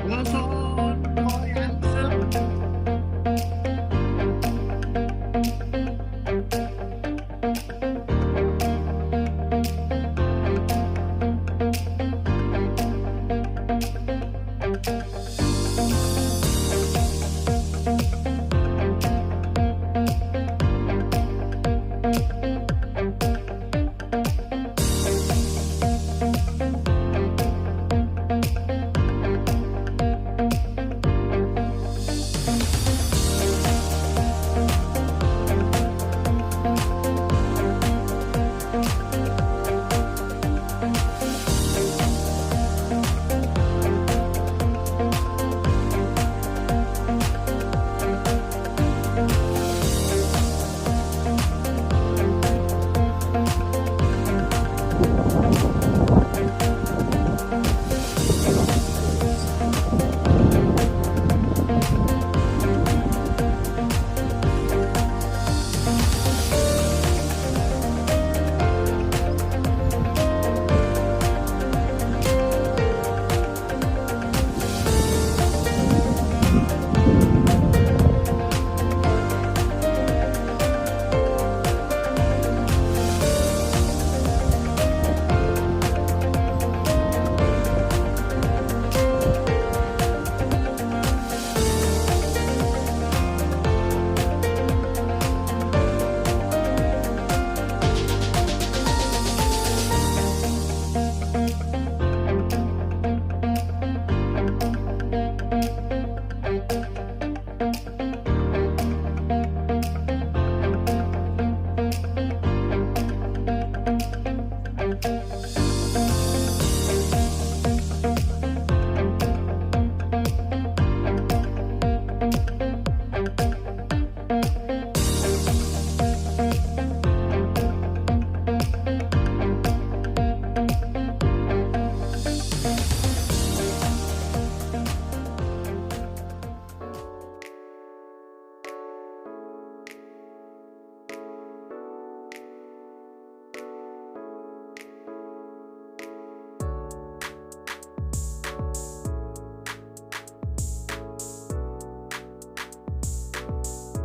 Was on my anthem.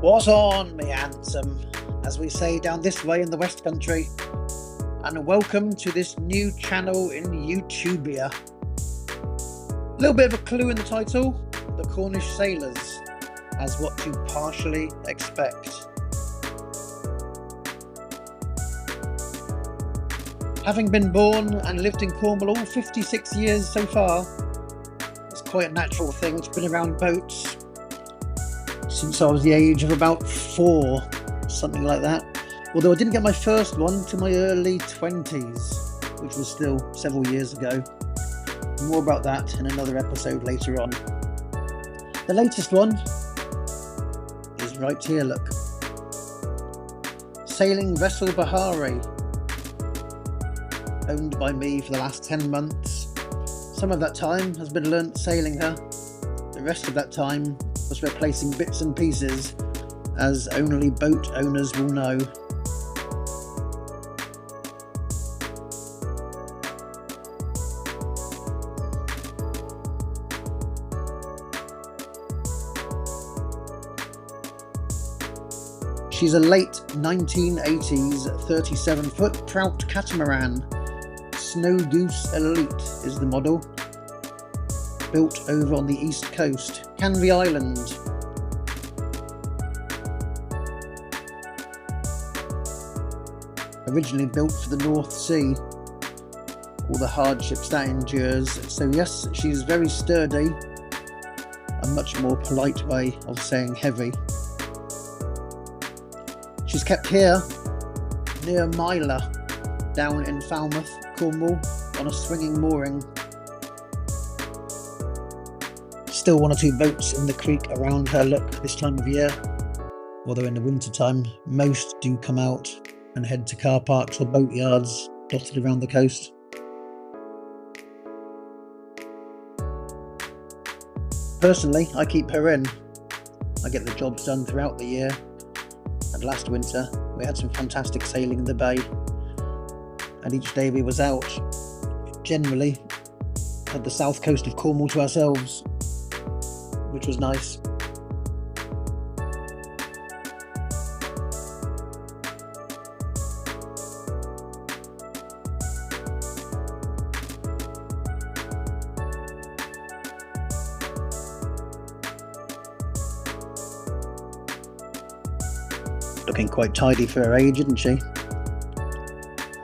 Was on my anthem, as we say down this way in the West Country, and welcome to this new channel in YouTubia. A little bit of a clue in the title, the Cornish sailors, as what to partially expect. Having been born and lived in Cornwall all 56 years so far, it's quite a natural thing to be around boats since I was the age of about 4, something like that. Although I didn't get my first one till my early 20s, which was still several years ago. More about that in another episode later on. The latest one is right here, look. Sailing vessel Bahari, owned by me for the last 10 months. Some of that time has been learnt sailing her. The rest of that time was replacing bits and pieces, as only boat owners will know. She's a late 1980s 37-foot trout catamaran. Snow Goose Elite is the model. Built over on the east coast, Canvey Island. Originally built for the North Sea, all the hardships that endures. So yes, she's very sturdy, a much more polite way of saying heavy. She's kept here, near Myla, down in Falmouth, Cornwall, on a swinging mooring. Still 1 or 2 boats in the creek around her, look, this time of year. Although in the winter time, most do come out and head to car parks or boat yards dotted around the coast. Personally, I keep her in. I get the jobs done throughout the year. And last winter, we had some fantastic sailing in the bay. And each day we was out, generally, had the south coast of Cornwall to ourselves. which was nice. Looking quite tidy for her age, isn't she?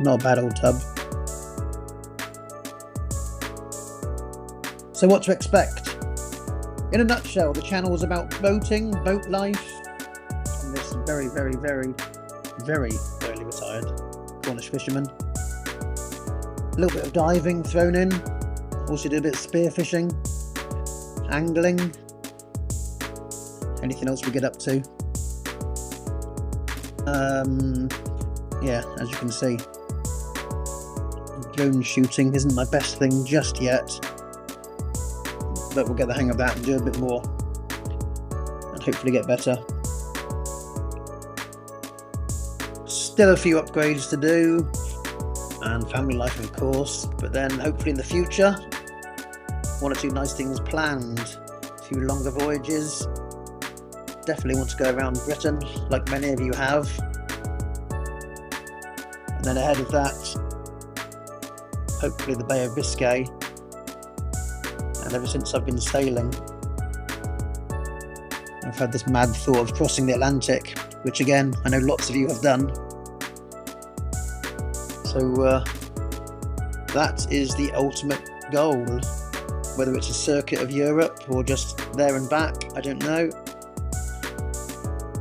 Not a bad old tub. So what to expect? In a nutshell, the channel is about boating, boat life, from this very, very, very, very early retired Cornish fisherman. A little bit of diving thrown in. Also did a bit of spearfishing, angling, anything else we get up to. Yeah, as you can see, drone shooting isn't my best thing just yet, but we'll get the hang of that and do a bit more and hopefully get better. Still a few upgrades to do, and family life of course, but then hopefully in the future, one or two nice things planned, a few longer voyages. Definitely want to go around Britain, like many of you have. And then ahead of that, hopefully the Bay of Biscay. And ever since I've been sailing, I've had this mad thought of crossing the Atlantic, which again, I know lots of you have done. So that is the ultimate goal. Whether it's a circuit of Europe or just there and back, I don't know.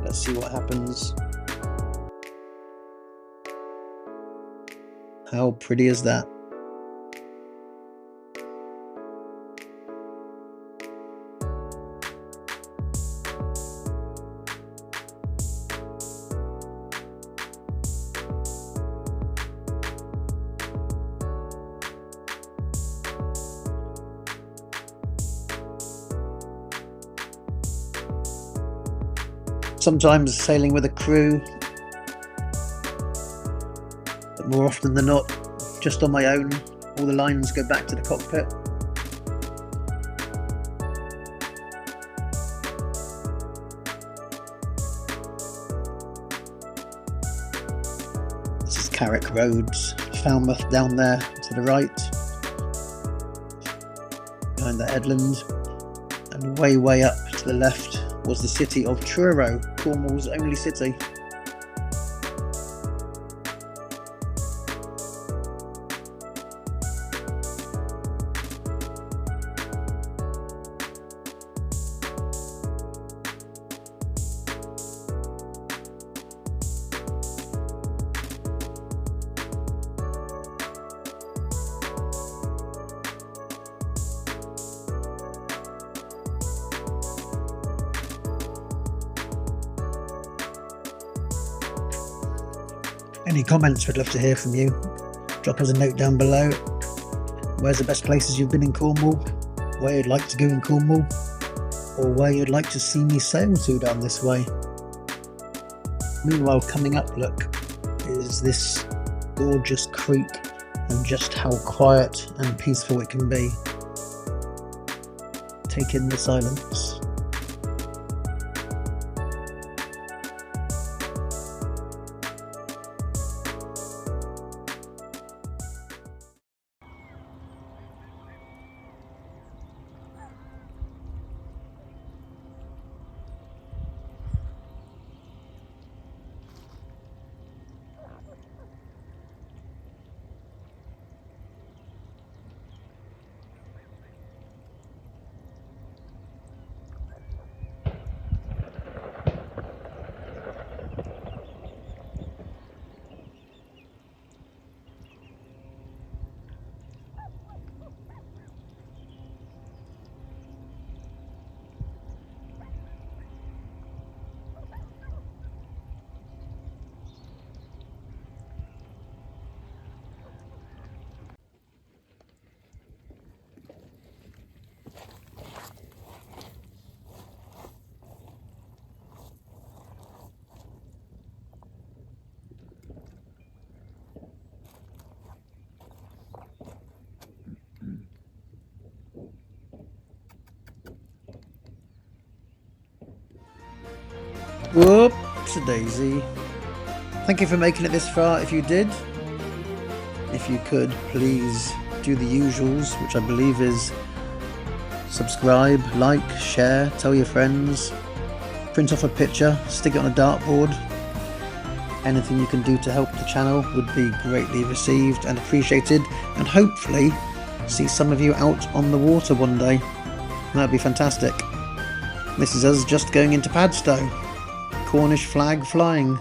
Let's see what happens. How pretty is that? Sometimes sailing with a crew, but more often than not, just on my own. All the lines go back to the cockpit. This is Carrick Roads, Falmouth down there to the right, behind the headland, and way up to the left was the city of Truro, Cornwall's only city. Any comments, we'd love to hear from you. Drop us a note down below. Where's the best places you've been in Cornwall? Where you'd like to go in Cornwall? Or where you'd like to see me sail to down this way? Meanwhile, coming up, look, is this gorgeous creek and just how quiet and peaceful it can be. Take in the silence. Whoops-a-daisy. Thank you for making it this far if you did. If you could, please do the usuals, which I believe is subscribe, like, share, tell your friends, print off a picture, stick it on a dartboard. Anything you can do to help the channel would be greatly received and appreciated, and hopefully see some of you out on the water one day. That'd be fantastic. This is us just going into Padstow. Cornish flag flying.